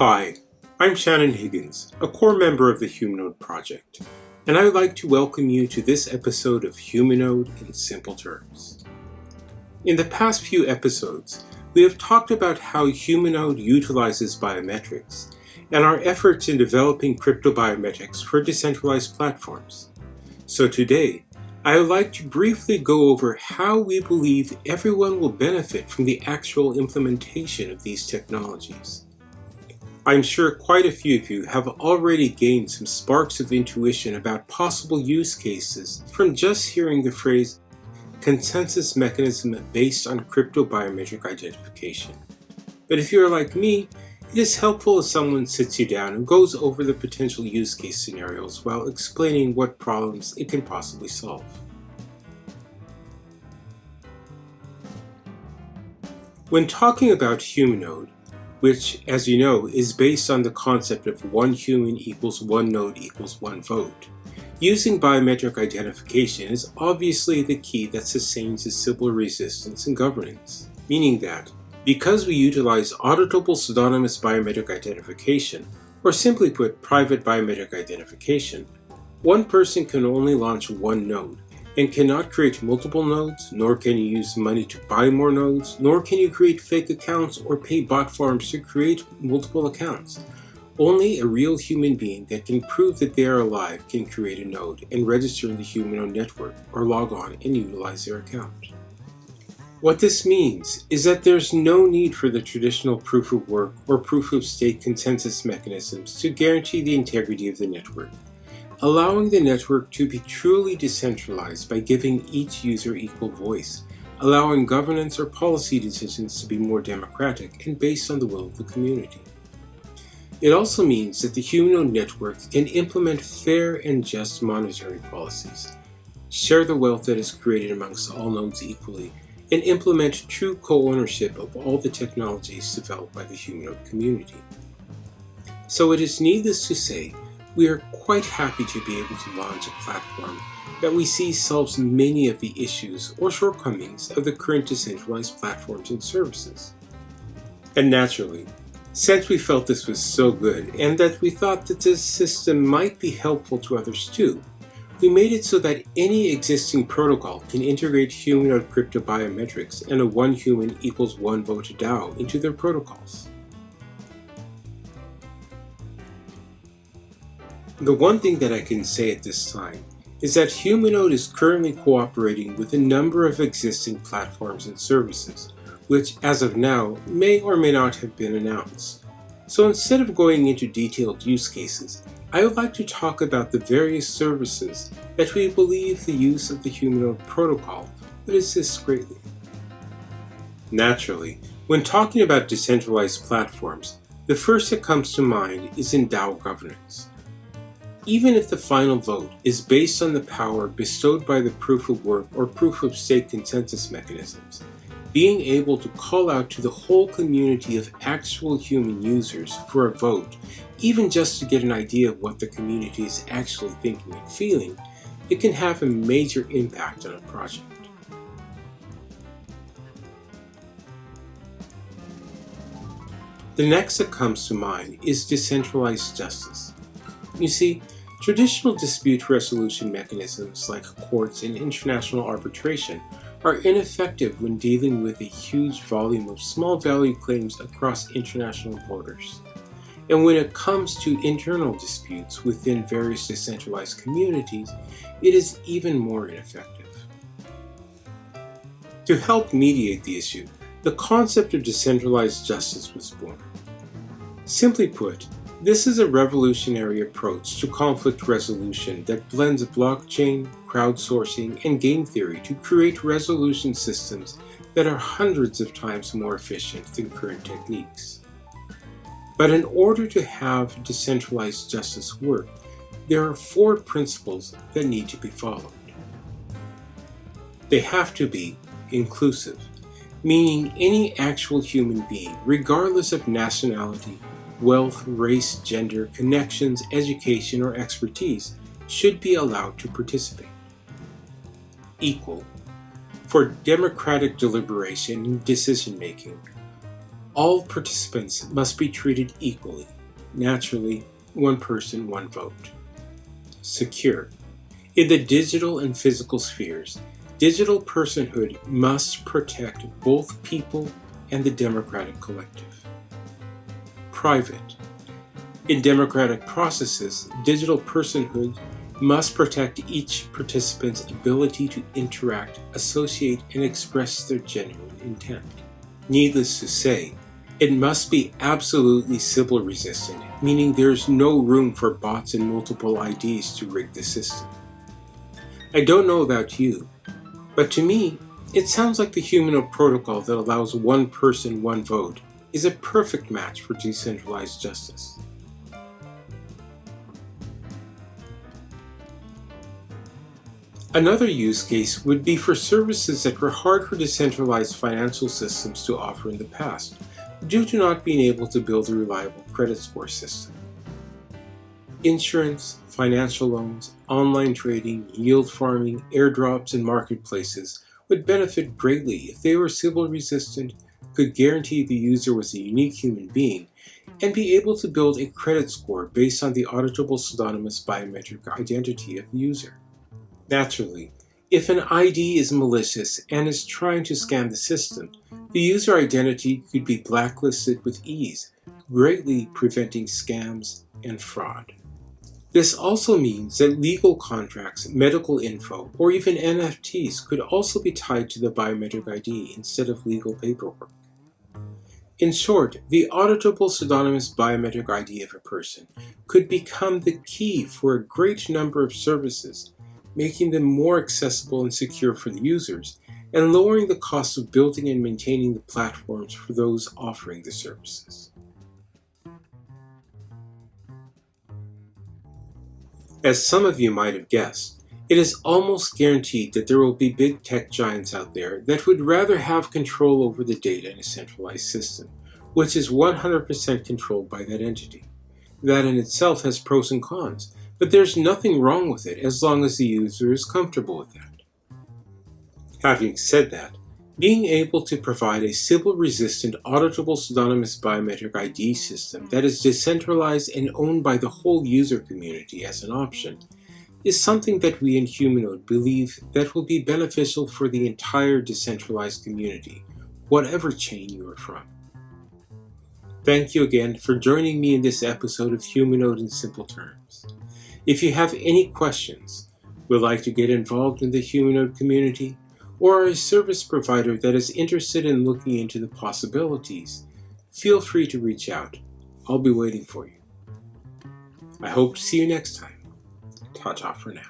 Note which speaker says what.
Speaker 1: Hi, I'm Shannon Higgins, a core member of the Humanode project, and I would like to welcome you to this episode of Humanode in simple terms. In the past few episodes, we have talked about how Humanode utilizes biometrics and our efforts in developing cryptobiometrics for decentralized platforms. So today, I would like to briefly go over how we believe everyone will benefit from the actual implementation of these technologies. I'm sure quite a few of you have already gained some sparks of intuition about possible use cases from just hearing the phrase consensus mechanism based on cryptobiometric identification. But if you're like me, it is helpful if someone sits you down and goes over the potential use case scenarios while explaining what problems it can possibly solve. When talking about Humanode, which, as you know, is based on the concept of one human equals one node equals one vote, using biometric identification is obviously the key that sustains its civil resistance and governance, meaning that, because we utilize auditable pseudonymous biometric identification, or simply put, private biometric identification, one person can only launch one node, and cannot create multiple nodes, nor can you use money to buy more nodes, nor can you create fake accounts or pay bot farms to create multiple accounts. Only a real human being that can prove that they are alive can create a node and register in the Humanode network or log on and utilize their account. What this means is that there's no need for the traditional proof of work or proof of stake consensus mechanisms to guarantee the integrity of the network, allowing the network to be truly decentralized by giving each user equal voice, allowing governance or policy decisions to be more democratic and based on the will of the community. It also means that the Humanode network can implement fair and just monetary policies, share the wealth that is created amongst all nodes equally, and implement true co-ownership of all the technologies developed by the Humanode community. So it is needless to say, we are quite happy to be able to launch a platform that we see solves many of the issues or shortcomings of the current decentralized platforms and services. And naturally, since we felt this was so good and that we thought that this system might be helpful to others too, we made it so that any existing protocol can integrate Humanode cryptobiometrics and a one human equals one vote DAO into their protocols. The one thing that I can say at this time is that Humanode is currently cooperating with a number of existing platforms and services, which as of now may or may not have been announced. So instead of going into detailed use cases, I would like to talk about the various services that we believe the use of the Humanode protocol would assist greatly. Naturally, when talking about decentralized platforms, the first that comes to mind is in DAO governance. Even if the final vote is based on the power bestowed by the proof of work or proof of stake consensus mechanisms, being able to call out to the whole community of actual human users for a vote, even just to get an idea of what the community is actually thinking and feeling, it can have a major impact on a project. The next that comes to mind is decentralized justice. You see, traditional dispute resolution mechanisms like courts and international arbitration are ineffective when dealing with a huge volume of small value claims across international borders. And when it comes to internal disputes within various decentralized communities, it is even more ineffective. To help mediate the issue, the concept of decentralized justice was born. Simply put, this is a revolutionary approach to conflict resolution that blends blockchain, crowdsourcing, and game theory to create resolution systems that are hundreds of times more efficient than current techniques. But in order to have decentralized justice work, there are 4 principles that need to be followed. They have to be inclusive, meaning any actual human being, regardless of nationality, wealth, race, gender, connections, education, or expertise, should be allowed to participate. Equal, for democratic deliberation and decision-making. All participants must be treated equally. Naturally, one person, one vote. Secure. In the digital and physical spheres, digital personhood must protect both people and the democratic collective. Private. In democratic processes, digital personhood must protect each participant's ability to interact, associate, and express their genuine intent. Needless to say, it must be absolutely Sybil resistant, meaning there's no room for bots and multiple IDs to rig the system. I don't know about you, but to me, it sounds like the Humanode protocol that allows one person, one vote is a perfect match for decentralized justice. Another use case would be for services that were hard for decentralized financial systems to offer in the past, due to not being able to build a reliable credit score system. Insurance, financial loans, online trading, yield farming, airdrops, and marketplaces would benefit greatly if they were Sybil resistant, could guarantee the user was a unique human being, and be able to build a credit score based on the auditable pseudonymous biometric identity of the user. Naturally, if an ID is malicious and is trying to scam the system, the user identity could be blacklisted with ease, greatly preventing scams and fraud. This also means that legal contracts, medical info, or even NFTs could also be tied to the biometric ID instead of legal paperwork. In short, the auditable pseudonymous biometric ID of a person could become the key for a great number of services, making them more accessible and secure for the users, and lowering the cost of building and maintaining the platforms for those offering the services. As some of you might have guessed, it is almost guaranteed that there will be big tech giants out there that would rather have control over the data in a centralized system, which is 100% controlled by that entity. That in itself has pros and cons, but there's nothing wrong with it as long as the user is comfortable with that. Having said that, being able to provide a Sybil-resistant auditable pseudonymous biometric ID system that is decentralized and owned by the whole user community as an option is something that we in Humanode believe that will be beneficial for the entire decentralized community, whatever chain you are from. Thank you again for joining me in this episode of Humanode in Simple Terms. If you have any questions, would like to get involved in the Humanode community, or are a service provider that is interested in looking into the possibilities, feel free to reach out. I'll be waiting for you. I hope to see you next time. Ta-ta for now.